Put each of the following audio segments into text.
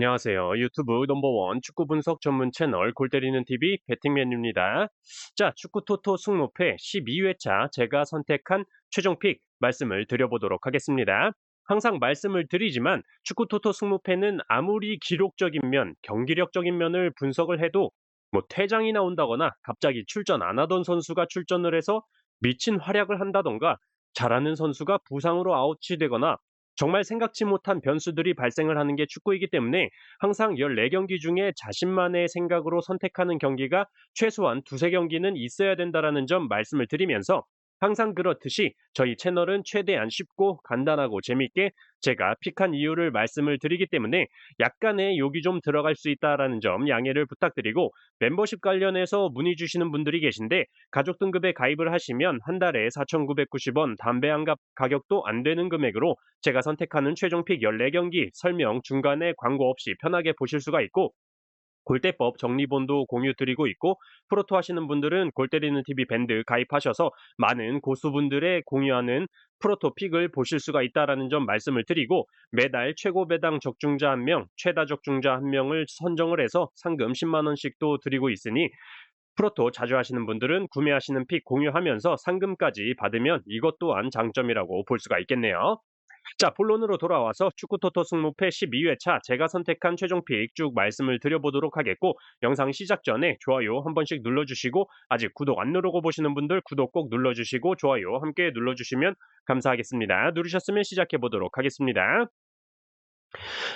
안녕하세요. 유튜브 넘버원 축구 분석 전문 채널 골 때리는 TV 배팅맨입니다. 자, 축구 토토 승무패 12회차 제가 선택한 최종 픽 말씀을 드려보도록 하겠습니다. 항상 말씀을 드리지만 축구 토토 승무패는 아무리 기록적인 면, 경기력적인 면을 분석을 해도 퇴장이 나온다거나 갑자기 출전 안 하던 선수가 출전을 해서 미친 활약을 한다던가 잘하는 선수가 부상으로 아웃이 되거나 정말 생각지 못한 변수들이 발생을 하는 게 축구이기 때문에 항상 14경기 중에 자신만의 생각으로 선택하는 경기가 최소한 두세 경기는 있어야 된다라는 점 말씀을 드리면서 항상 그렇듯이 저희 채널은 최대한 쉽고 간단하고 재밌게 제가 픽한 이유를 말씀을 드리기 때문에 약간의 욕이 좀 들어갈 수 있다라는 점 양해를 부탁드리고 멤버십 관련해서 문의 주시는 분들이 계신데 가족 등급에 가입을 하시면 한 달에 4,990원 담배 한 갑 가격도 안 되는 금액으로 제가 선택하는 최종 픽 14경기 설명 중간에 광고 없이 편하게 보실 수가 있고 골대법 정리본도 공유 드리고 있고 프로토 하시는 분들은 골 때리는 TV 밴드 가입하셔서 많은 고수분들의 공유하는 프로토 픽을 보실 수가 있다라는 점 말씀을 드리고 매달 최고 배당 적중자 1명, 최다 적중자 1명을 선정을 해서 상금 10만 원씩도 드리고 있으니 프로토 자주 하시는 분들은 구매하시는 픽 공유하면서 상금까지 받으면 이것 또한 장점이라고 볼 수가 있겠네요. 자, 본론으로 돌아와서 축구토토 승무패 12회차 제가 선택한 최종 픽 쭉 말씀을 드려보도록 하겠고 영상 시작 전에 좋아요 한 번씩 눌러주시고 아직 구독 안 누르고 보시는 분들 구독 꼭 눌러주시고 좋아요 함께 눌러주시면 감사하겠습니다. 누르셨으면 시작해보도록 하겠습니다.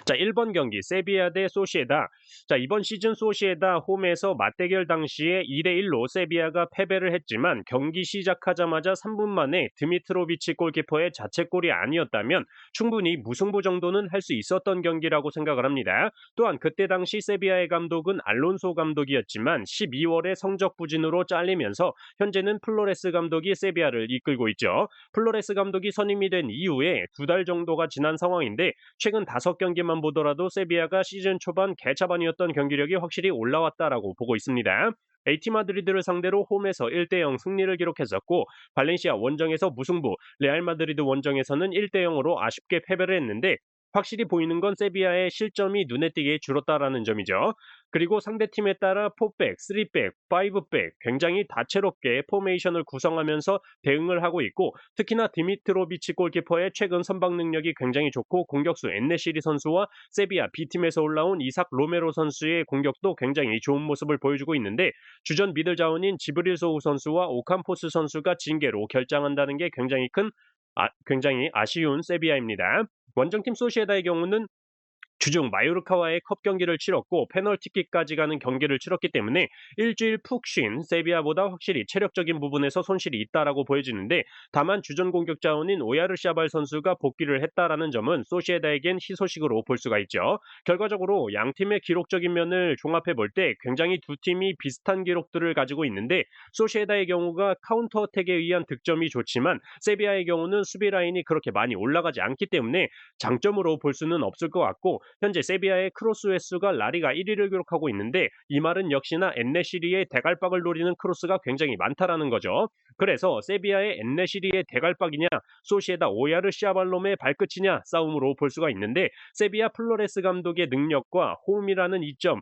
자, 1번 경기 세비야 대 소시에다. 자, 이번 시즌 소시에다 홈에서 맞대결 당시에 2대1로 세비야가 패배를 했지만 경기 시작하자마자 3분 만에 드미트로비치 골키퍼의 자책골이 아니었다면 충분히 무승부 정도는 할 수 있었던 경기라고 생각을 합니다. 또한 그때 당시 세비야의 감독은 알론소 감독이었지만 12월에 성적 부진으로 잘리면서 현재는 플로레스 감독이 세비야를 이끌고 있죠. 플로레스 감독이 선임이 된 이후에 2달 정도가 지난 상황인데 최근 5경기만 보더라도 세비야가 시즌 초반 개차반이었던 경기력이 확실히 올라왔다라고 보고 있습니다. AT 마드리드를 상대로 홈에서 1대0 승리를 기록했었고 발렌시아 원정에서 무승부, 레알 마드리드 원정에서는 1대0으로 아쉽게 패배를 했는데 확실히 보이는 건 세비야의 실점이 눈에 띄게 줄었다라는 점이죠. 그리고 상대팀에 따라 4백, 3백, 5백 굉장히 다채롭게 포메이션을 구성하면서 대응을 하고 있고 특히나 디미트로비치 골키퍼의 최근 선방 능력이 굉장히 좋고 공격수 엔네시리 선수와 세비야 B팀에서 올라온 이삭 로메로 선수의 공격도 굉장히 좋은 모습을 보여주고 있는데 주전 미들 자원인 지브릴 소우 선수와 오캄포스 선수가 징계로 결장한다는 게 굉장히 아쉬운 세비야입니다. 원정팀 소시에다의 경우는 주중 마요르카와의 컵 경기를 치렀고 페널티킥까지 가는 경기를 치렀기 때문에 일주일 푹 쉰 세비야보다 확실히 체력적인 부분에서 손실이 있다라고 보여지는데 다만 주전 공격 자원인 오야르샤발 선수가 복귀를 했다라는 점은 소시에다에겐 희소식으로 볼 수가 있죠. 결과적으로 양 팀의 기록적인 면을 종합해 볼 때 굉장히 두 팀이 비슷한 기록들을 가지고 있는데 소시에다의 경우가 카운터 어택에 의한 득점이 좋지만 세비야의 경우는 수비 라인이 그렇게 많이 올라가지 않기 때문에 장점으로 볼 수는 없을 것 같고 현재 세비야의 크로스 횟수가 라리가 1위를 기록하고 있는데 이 말은 역시나 엔네시리의 대갈박을 노리는 크로스가 굉장히 많다라는 거죠. 그래서 세비야의 엔네시리의 대갈박이냐 소시에다 오야르 시아발롬의 발끝이냐 싸움으로 볼 수가 있는데 세비야 플로레스 감독의 능력과 홈이라는 이점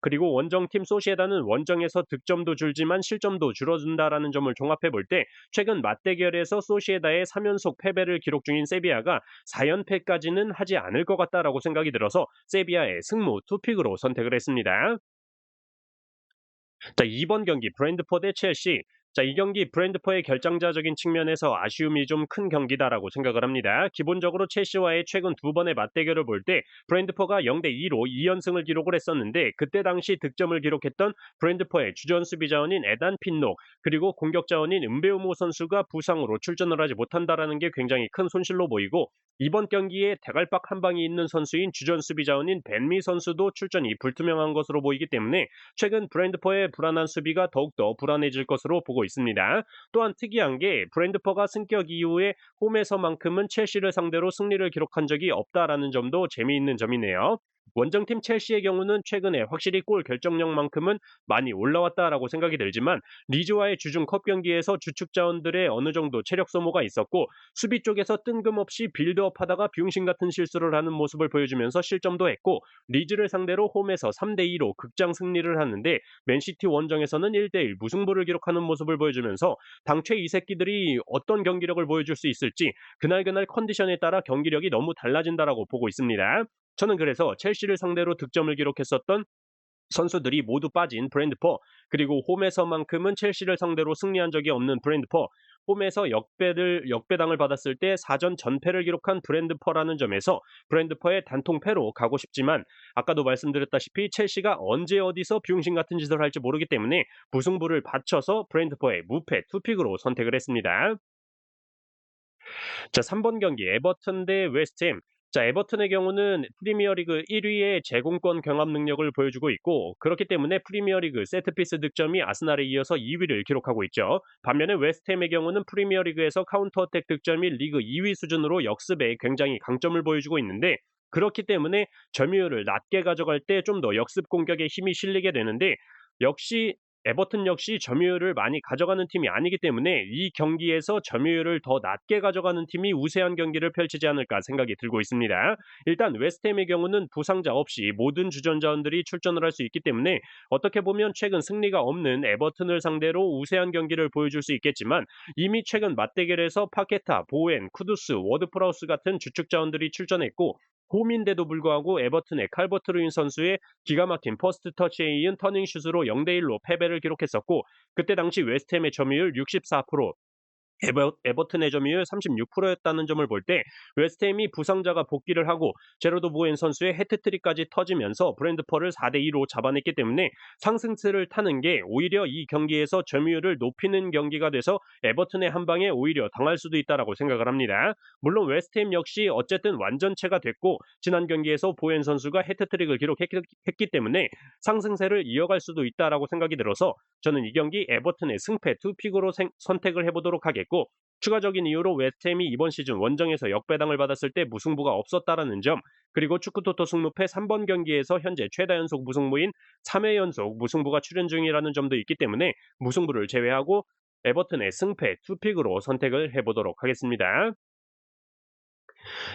그리고 원정팀 소시에다는 원정에서 득점도 줄지만 실점도 줄어든다라는 점을 종합해 볼 때 최근 맞대결에서 소시에다의 3연속 패배를 기록 중인 세비야가 4연패까지는 하지 않을 것 같다라고 생각이 들어서 세비야의 승무 투픽으로 선택을 했습니다. 자, 2번 경기 브랜드포 대 첼시. 자, 이 경기 브랜드포의 결정자적인 측면에서 아쉬움이 좀 큰 경기다라고 생각을 합니다. 기본적으로 첼시와의 최근 두 번의 맞대결을 볼 때 브랜드포가 0대2로 2연승을 기록을 했었는데 그때 당시 득점을 기록했던 브랜드포의 주전 수비 자원인 에단 핀록 그리고 공격 자원인 은베우모 선수가 부상으로 출전을 하지 못한다라는 게 굉장히 큰 손실로 보이고 이번 경기에 대갈박 한 방이 있는 선수인 주전 수비 자원인 벤미 선수도 출전이 불투명한 것으로 보이기 때문에 최근 브랜드포의 불안한 수비가 더욱더 불안해질 것으로 보고 있습니다. 또한 특이한 게 브랜드포가 승격 이후에 홈에서만큼은 첼시를 상대로 승리를 기록한 적이 없다라는 점도 재미있는 점이네요. 원정팀 첼시의 경우는 최근에 확실히 골 결정력만큼은 많이 올라왔다라고 생각이 들지만 리즈와의 주중 컵 경기에서 주축 자원들의 어느 정도 체력 소모가 있었고 수비 쪽에서 뜬금없이 빌드업하다가 병신 같은 실수를 하는 모습을 보여주면서 실점도 했고 리즈를 상대로 홈에서 3대2로 극장 승리를 하는데 맨시티 원정에서는 1대1 무승부를 기록하는 모습을 보여주면서 당최 이 새끼들이 어떤 경기력을 보여줄 수 있을지 그날그날 컨디션에 따라 경기력이 너무 달라진다라고 보고 있습니다. 저는 그래서 첼시를 상대로 득점을 기록했었던 선수들이 모두 빠진 브랜드포, 그리고 홈에서만큼은 첼시를 상대로 승리한 적이 없는 브랜드포, 홈에서 역배당을 받았을 때 4전 전패를 기록한 브랜드포라는 점에서 브랜드포의 단통패로 가고 싶지만 아까도 말씀드렸다시피 첼시가 언제 어디서 비용신 같은 짓을 할지 모르기 때문에 무승부를 바쳐서 브랜드포의 무패 투픽으로 선택을 했습니다. 자, 3번 경기 에버튼 대 웨스트햄. 자, 에버튼의 경우는 프리미어리그 1위의 제공권 경합 능력을 보여주고 있고 그렇기 때문에 프리미어리그 세트피스 득점이 아스날에 이어서 2위를 기록하고 있죠. 반면에 웨스트햄의 경우는 프리미어리그에서 카운터 어택 득점이 리그 2위 수준으로 역습에 굉장히 강점을 보여주고 있는데 그렇기 때문에 점유율을 낮게 가져갈 때 좀 더 역습 공격에 힘이 실리게 되는데 역시 에버튼 역시 점유율을 많이 가져가는 팀이 아니기 때문에 이 경기에서 점유율을 더 낮게 가져가는 팀이 우세한 경기를 펼치지 않을까 생각이 들고 있습니다. 일단 웨스트햄의 경우는 부상자 없이 모든 주전 자원들이 출전을 할 수 있기 때문에 어떻게 보면 최근 승리가 없는 에버튼을 상대로 우세한 경기를 보여줄 수 있겠지만 이미 최근 맞대결에서 파케타, 보엔, 쿠두스, 워드프라우스 같은 주축 자원들이 출전했고 홈인데도 불구하고 에버튼의 칼버트 루인 선수의 기가 막힌 퍼스트 터치에 이은 터닝슛으로 0대1로 패배를 기록했었고 그때 당시 웨스트햄의 점유율 64%, 에버튼의 점유율 36%였다는 점을 볼 때 웨스트햄이 부상자가 복귀를 하고 제로드 보엔 선수의 해트트릭까지 터지면서 브랜드퍼를 4대2로 잡아냈기 때문에 상승세를 타는 게 오히려 이 경기에서 점유율을 높이는 경기가 돼서 에버튼의 한 방에 오히려 당할 수도 있다라고 생각을 합니다. 물론 웨스트햄 역시 어쨌든 완전체가 됐고 지난 경기에서 보엔 선수가 해트트릭을 기록했기 때문에 상승세를 이어갈 수도 있다라고 생각이 들어서 저는 이 경기 에버튼의 승패 투픽으로 선택을 해보도록 하겠고 추가적인 이유로 웨스트햄이 이번 시즌 원정에서 역배당을 받았을 때 무승부가 없었다라는 점 그리고 축구토토 승무패 3번 경기에서 현재 최다 연속 무승부인 3회 연속 무승부가 출현 중이라는 점도 있기 때문에 무승부를 제외하고 에버튼의 승패 투픽으로 선택을 해보도록 하겠습니다.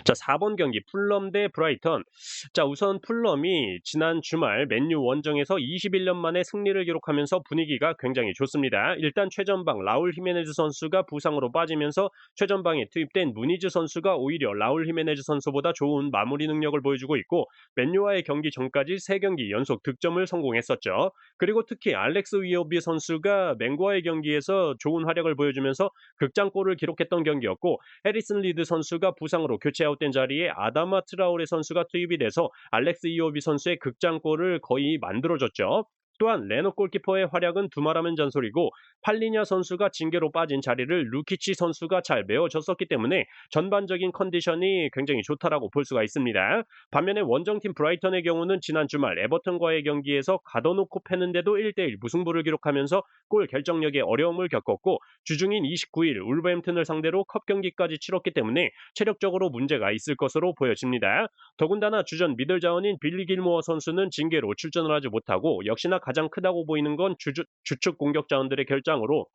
자, 4번 경기 풀럼 대 브라이턴. 자, 우선 풀럼이 지난 주말 맨유 원정에서 21년 만에 승리를 기록하면서 분위기가 굉장히 좋습니다. 일단 최전방 라울 히메네즈 선수가 부상으로 빠지면서 최전방에 투입된 무니즈 선수가 오히려 라울 히메네즈 선수보다 좋은 마무리 능력을 보여주고 있고 맨유와의 경기 전까지 3경기 연속 득점을 성공했었죠. 그리고 특히 알렉스 위어비 선수가 맹과의 경기에서 좋은 활약을 보여주면서 극장골을 기록했던 경기였고 해리슨 리드 선수가 부상으로 교체 아웃된 자리에 아다마 트라오레 선수가 투입이 돼서 알렉스 이오비 선수의 극장골을 거의 만들어줬죠. 또한 레노 골키퍼의 활약은 두말하면 잔소리고 팔리냐 선수가 징계로 빠진 자리를 루키치 선수가 잘 메워줬었기 때문에 전반적인 컨디션이 굉장히 좋다라고 볼 수가 있습니다. 반면에 원정팀 브라이턴의 경우는 지난 주말 에버턴과의 경기에서 가둬놓고 패는데도 1대1 무승부를 기록하면서 골 결정력에 어려움을 겪었고 주중인 29일 울버햄튼을 상대로 컵 경기까지 치렀기 때문에 체력적으로 문제가 있을 것으로 보여집니다. 더군다나 주전 미들 자원인 빌리 길모어 선수는 징계로 출전을 하지 못하고 역시나 가장 크다고 보이는 건 주축 공격 자원들의 결장으로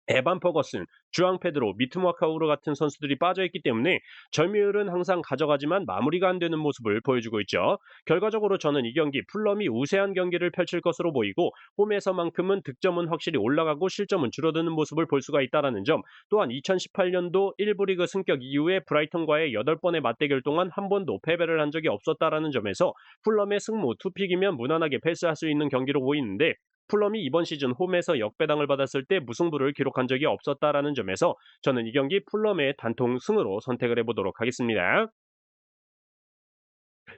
에반 퍼거슨, 주앙 페드로, 미트마카우르 같은 선수들이 빠져있기 때문에 점유율은 항상 가져가지만 마무리가 안 되는 모습을 보여주고 있죠. 결과적으로 저는 이 경기 풀럼이 우세한 경기를 펼칠 것으로 보이고 홈에서만큼은 득점은 확실히 올라가고 실점은 줄어드는 모습을 볼 수가 있다는 점 또한 2018년도 1부 리그 승격 이후에 브라이턴과의 8번의 맞대결 동안 한 번도 패배를 한 적이 없었다라는 점에서 풀럼의 승무 투픽이면 무난하게 패스할 수 있는 경기로 보이는데 풀럼이 이번 시즌 홈에서 역배당을 받았을 때 무승부를 기록한 적이 없었다라는 점에서 저는 이 경기 풀럼의 단통 승으로 선택을 해보도록 하겠습니다.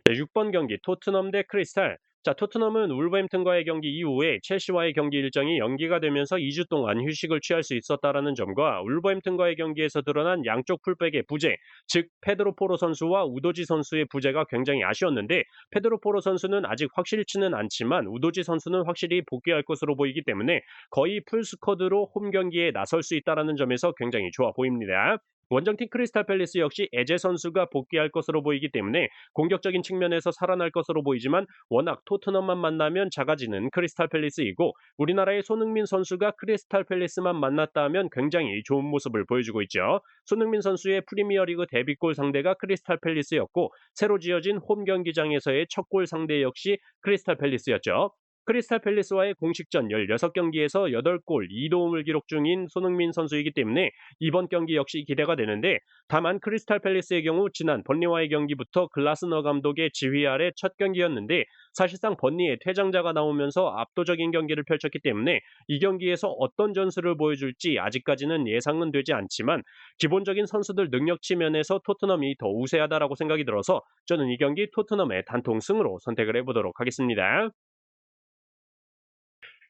네, 6번 경기 토트넘 대 크리스탈. 자, 토트넘은 울버햄튼과의 경기 이후에 첼시와의 경기 일정이 연기가 되면서 2주 동안 휴식을 취할 수 있었다라는 점과 울버햄튼과의 경기에서 드러난 양쪽 풀백의 부재, 즉 페드로 포로 선수와 우도지 선수의 부재가 굉장히 아쉬웠는데 페드로 포로 선수는 아직 확실치는 않지만 우도지 선수는 확실히 복귀할 것으로 보이기 때문에 거의 풀스쿼드로 홈 경기에 나설 수 있다라는 점에서 굉장히 좋아 보입니다. 원정팀 크리스탈 팰리스 역시 에제 선수가 복귀할 것으로 보이기 때문에 공격적인 측면에서 살아날 것으로 보이지만 워낙 토트넘만 만나면 작아지는 크리스탈 팰리스이고 우리나라의 손흥민 선수가 크리스탈 팰리스만 만났다 하면 굉장히 좋은 모습을 보여주고 있죠. 손흥민 선수의 프리미어리그 데뷔골 상대가 크리스탈 팰리스였고 새로 지어진 홈 경기장에서의 첫 골 상대 역시 크리스탈 팰리스였죠. 크리스탈 팰리스와의 공식전 16경기에서 8골 2도움을 기록 중인 손흥민 선수이기 때문에 이번 경기 역시 기대가 되는데 다만 크리스탈 팰리스의 경우 지난 번리와의 경기부터 글라스너 감독의 지휘 아래 첫 경기였는데 사실상 번리의 퇴장자가 나오면서 압도적인 경기를 펼쳤기 때문에 이 경기에서 어떤 전술을 보여줄지 아직까지는 예상은 되지 않지만 기본적인 선수들 능력치 면에서 토트넘이 더 우세하다라고 생각이 들어서 저는 이 경기 토트넘의 단통 승으로 선택을 해보도록 하겠습니다.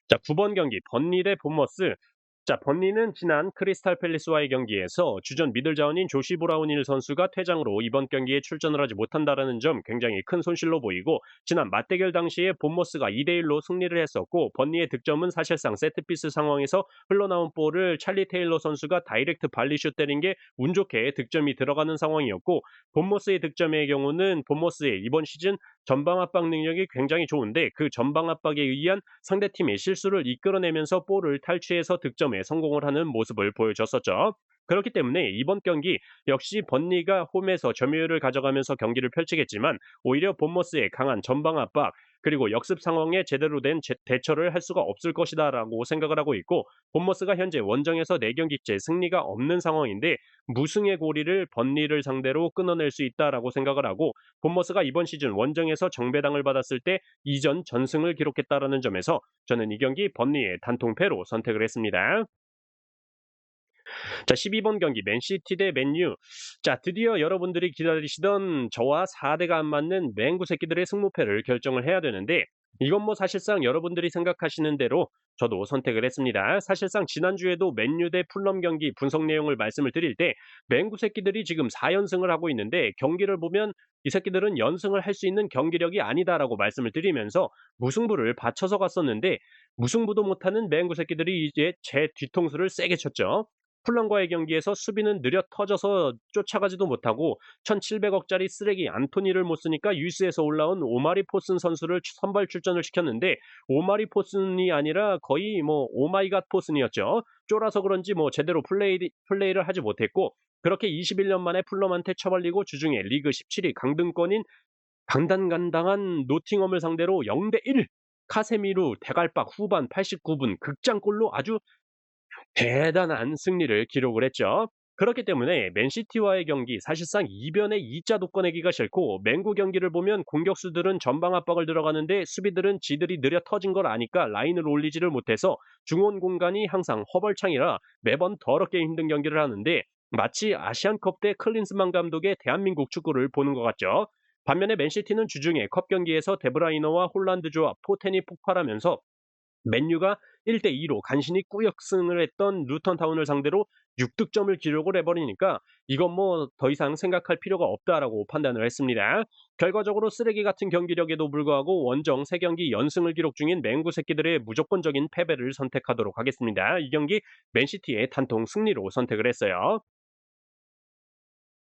자, 9번 경기 번리 대 본머스. 자, 번리는 지난 크리스탈 팰리스와의 경기에서 주전 미들 자원인 조시 브라운힐 선수가 퇴장으로 이번 경기에 출전을 하지 못한다라는 점 굉장히 큰 손실로 보이고 지난 맞대결 당시에 본머스가 2대1로 승리를 했었고 번리의 득점은 사실상 세트피스 상황에서 흘러나온 볼을 찰리 테일러 선수가 다이렉트 발리슛 때린 게 운 좋게 득점이 들어가는 상황이었고 본머스의 득점의 경우는 본머스의 이번 시즌 전방 압박 능력이 굉장히 좋은데 그 전방 압박에 의한 상대팀의 실수를 이끌어내면서 볼을 탈취해서 득점에 성공을 하는 모습을 보여줬었죠. 그렇기 때문에 이번 경기 역시 번리가 홈에서 점유율을 가져가면서 경기를 펼치겠지만 오히려 본머스의 강한 전방 압박 그리고 역습 상황에 제대로 된 대처를 할 수가 없을 것이다라고 생각을 하고 있고 본머스가 현재 원정에서 4경기째 승리가 없는 상황인데 무승의 고리를 번리를 상대로 끊어낼 수 있다라고 생각을 하고 본머스가 이번 시즌 원정에서 정배당을 받았을 때 이전 전승을 기록했다라는 점에서 저는 이 경기 번리의 단통패로 선택을 했습니다. 자, 12번 경기 맨시티 대 맨유. 자, 드디어 여러분들이 기다리시던 저와 4대가 안 맞는 맹구 새끼들의 승무패를 결정을 해야 되는데 이건 뭐 사실상 여러분들이 생각하시는 대로 저도 선택을 했습니다. 사실상 지난주에도 맨유 대 풀럼 경기 분석 내용을 말씀을 드릴 때 맹구 새끼들이 지금 4연승을 하고 있는데 경기를 보면 이 새끼들은 연승을 할 수 있는 경기력이 아니다라고 말씀을 드리면서 무승부를 바쳐서 갔었는데 무승부도 못하는 맹구 새끼들이 이제 제 뒤통수를 세게 쳤죠. 풀럼과의 경기에서 수비는 느려 터져서 쫓아가지도 못하고 1,700억짜리 쓰레기 안토니를 못 쓰니까 유스에서 올라온 오마리 포슨 선수를 선발 출전을 시켰는데 오마리 포슨이 아니라 거의 뭐 오마이갓 포슨이었죠. 쫄아서 그런지 뭐 제대로 플레이를 하지 못했고 그렇게 21년 만에 풀럼한테 처발리고 주중에 리그 17위 강등권인 강단간당한 노팅엄을 상대로 0대1 카세미루 대갈박 후반 89분 극장골로 아주 대단한 승리를 기록을 했죠. 그렇기 때문에 맨시티와의 경기 사실상 이변의 2자도 꺼내기가 싫고 맹구 경기를 보면 공격수들은 전방 압박을 들어가는데 수비들은 지들이 느려 터진 걸 아니까 라인을 올리지를 못해서 중원 공간이 항상 허벌창이라 매번 더럽게 힘든 경기를 하는데 마치 아시안컵 때 클린스만 감독의 대한민국 축구를 보는 것 같죠. 반면에 맨시티는 주중에 컵 경기에서 데브라이너와 홀란드 조합 포텐이 폭발하면서 맨유가 1대2로 간신히 꾸역승을 했던 루턴타운을 상대로 6득점을 기록을 해버리니까 이건 뭐 더 이상 생각할 필요가 없다라고 판단을 했습니다. 결과적으로 쓰레기 같은 경기력에도 불구하고 원정 3경기 연승을 기록 중인 맹구 새끼들의 무조건적인 패배를 선택하도록 하겠습니다. 이 경기 맨시티의 단통 승리로 선택을 했어요.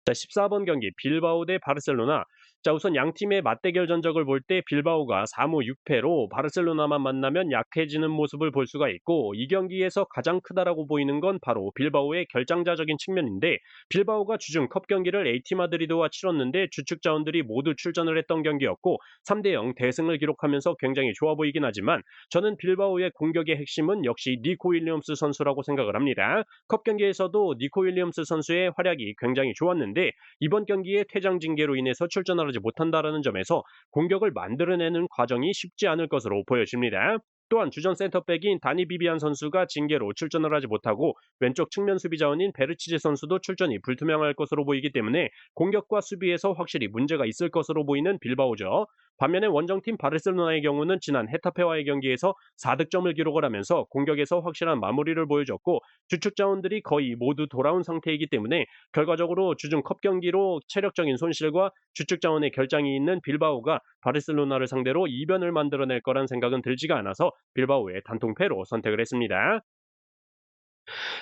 자, 14번 경기 빌바오 대 바르셀로나. 자, 우선 양 팀의 맞대결 전적을 볼 때 빌바오가 4무 6패로 바르셀로나만 만나면 약해지는 모습을 볼 수가 있고 이 경기에서 가장 크다라고 보이는 건 바로 빌바오의 결장자적인 측면인데 빌바오가 주중 컵 경기를 AT 마드리드와 치렀는데 주축 자원들이 모두 출전을 했던 경기였고 3대0 대승을 기록하면서 굉장히 좋아 보이긴 하지만 저는 빌바오의 공격의 핵심은 역시 니코 윌리엄스 선수라고 생각을 합니다. 컵 경기에서도 니코 윌리엄스 선수의 활약이 굉장히 좋았는데 이번 경기에 퇴장 징계로 인해서 출전을 하지 못한다라는 점에서 공격을 만들어내는 과정이 쉽지 않을 것으로 보여집니다. 또한 주전 센터백인 다니 비비안 선수가 징계로 출전을 하지 못하고 왼쪽 측면 수비 자원인 베르치제 선수도 출전이 불투명할 것으로 보이기 때문에 공격과 수비에서 확실히 문제가 있을 것으로 보이는 빌바오죠. 반면에 원정팀 바르셀로나의 경우는 지난 헤타페와의 경기에서 4득점을 기록을 하면서 공격에서 확실한 마무리를 보여줬고 주축 자원들이 거의 모두 돌아온 상태이기 때문에 결과적으로 주중 컵 경기로 체력적인 손실과 주축 자원의 결장이 있는 빌바오가 바르셀로나를 상대로 이변을 만들어낼 거란 생각은 들지가 않아서 빌바오의 단통패로 선택을 했습니다.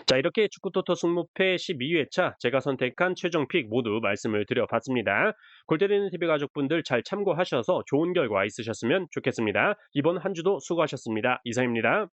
자, 이렇게 축구토토 승무패 12회차 제가 선택한 최종 픽 모두 말씀을 드려봤습니다. 골때리는 TV 가족분들 잘 참고하셔서 좋은 결과 있으셨으면 좋겠습니다. 이번 한 주도 수고하셨습니다. 이상입니다.